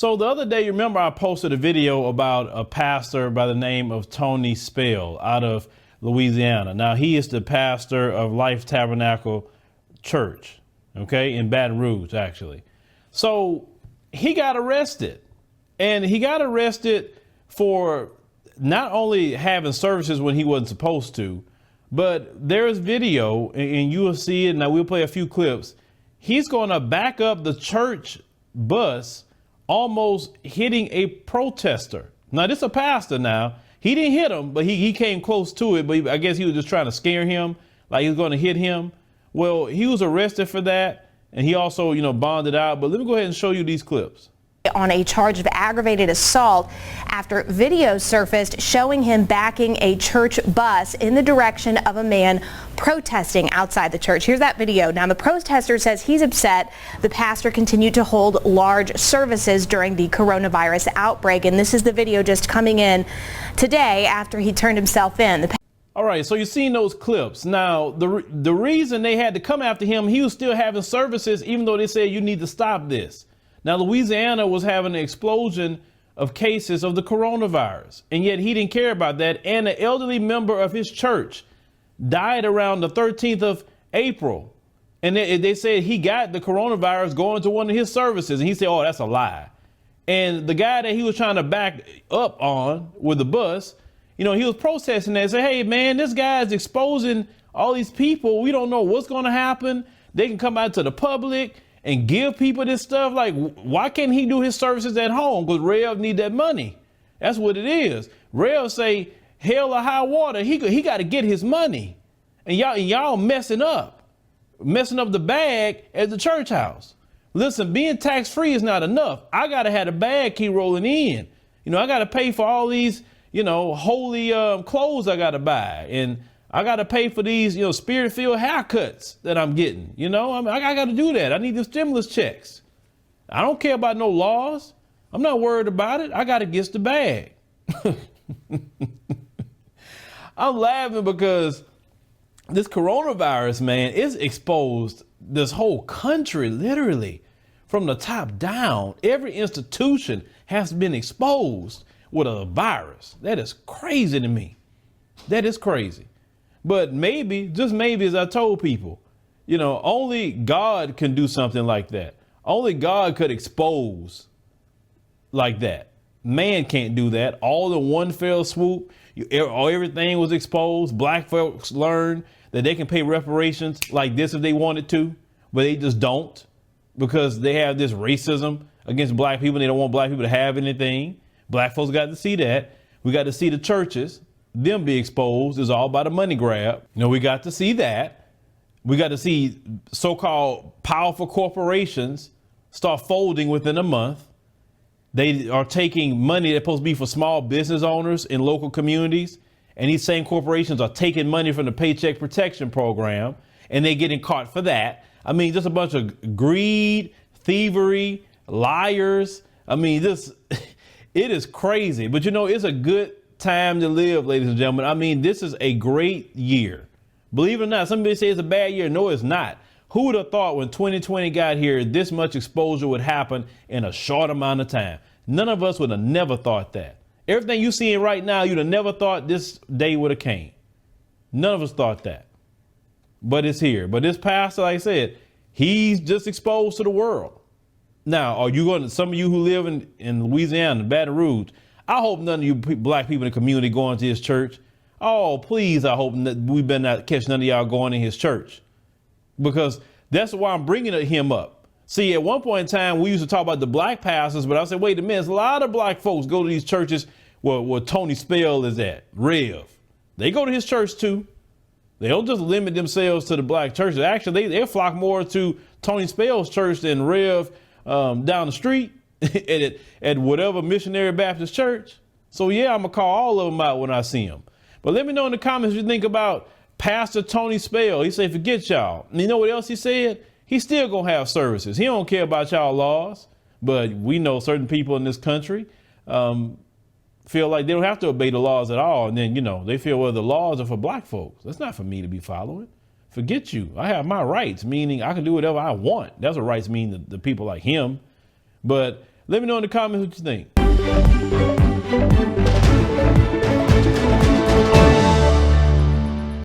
So the other day, you remember I posted a video about a pastor by the name of Tony Spell out of Louisiana. Now, he is the pastor of Life Tabernacle Church, okay, in Baton Rouge, actually. So he got arrested, and he got arrested for not only having services when he wasn't supposed to, but there's video, and you will see it. Now, we'll play a few clips. He's going to back up the church bus, almost hitting a protester. Now, this is a pastor now. He didn't hit him, but he came close to it. But I guess he was just trying to scare him, like he was going to hit him. Well, he was arrested for that, and he also, bonded out. But let me go ahead and show you these clips. On a charge of aggravated assault after video surfaced showing him backing a church bus in the direction of a man protesting outside the church. Here's that video. Now, the protester says he's upset the pastor continued to hold large services during the coronavirus outbreak. And this is the video just coming in today after he turned himself in. All right, so you've seen those clips. Now, the reason they had to come after him, he was still having services, even though they said you need to stop this. Now, Louisiana was having an explosion of cases of the coronavirus, and yet he didn't care about that. And an elderly member of his church died around the 13th of April. And they said he got the coronavirus going to one of his services. And he said, oh, that's a lie. And the guy that he was trying to back up on with the bus, he was protesting that and said, hey, man, this guy is exposing all these people. We don't know what's going to happen. They can come out to the public and give people this stuff. Like, why can't he do his services at home? Because Rev need that money. That's what it is. Rev say, hell or high water, he got to get his money. And y'all messing up the bag at the church house. Listen, being tax-free is not enough. I got to have the bag keep rolling in. I got to pay for all these, holy clothes I got to buy. And I got to pay for these, spirit-filled haircuts that I'm getting. I got to do that. I need the stimulus checks. I don't care about no laws. I'm not worried about it. I got to get the bag. I'm laughing because this coronavirus, man, it's exposed this whole country, literally, from the top down. Every institution has been exposed with a virus. That is crazy to me. That is crazy. But maybe, just maybe, as I told people, only God can do something like that. Only God could expose like that. Man can't do that. All in one fell swoop. Everything was exposed. Black folks learned that they can pay reparations like this if they wanted to, but they just don't because they have this racism against black people. They don't want black people to have anything. Black folks got to see that. We got to see the churches, them be exposed. Is all about a money grab. We got to see that. We got to see so-called powerful corporations start folding within a month. They are taking money that's supposed to be for small business owners in local communities. And these same corporations are taking money from the Paycheck Protection Program, and they're getting caught for that. I mean, just a bunch of greed, thievery, liars. I mean, it is crazy. But, it's a good time to live, ladies and gentlemen. I mean, this is a great year. Believe it or not, somebody say it's a bad year. No, it's not. Who would have thought when 2020 got here, this much exposure would happen in a short amount of time? None of us would have never thought that. Everything you're seeing right now, you'd have never thought this day would have came. None of us thought that. But it's here. But this pastor, like I said, he's just exposed to the world. Now, are you going to, some of you who live in Louisiana, Baton Rouge, I hope none of you black people in the community going to his church. Oh, please, I hope that we better not catch none of y'all going in his church. Because that's why I'm bringing him up. See, at one point in time, we used to talk about the black pastors, but I said, wait a minute, a lot of black folks go to these churches where Tony Spell is at, Rev. They go to his church too. They don't just limit themselves to the black churches. Actually, they flock more to Tony Spell's church than Rev down the street at whatever missionary Baptist church. So yeah, I'm gonna call all of them out when I see them. But let me know in the comments what you think about Pastor Tony Spell. He said, forget y'all. And you know what else he said? He's still going to have services. He don't care about y'all laws. But we know certain people in this country feel like they don't have to obey the laws at all. And then, they feel, well, the laws are for black folks. That's not for me to be following. Forget you. I have my rights, meaning I can do whatever I want. That's what rights mean to people like him. But Let me know in the comments what you think.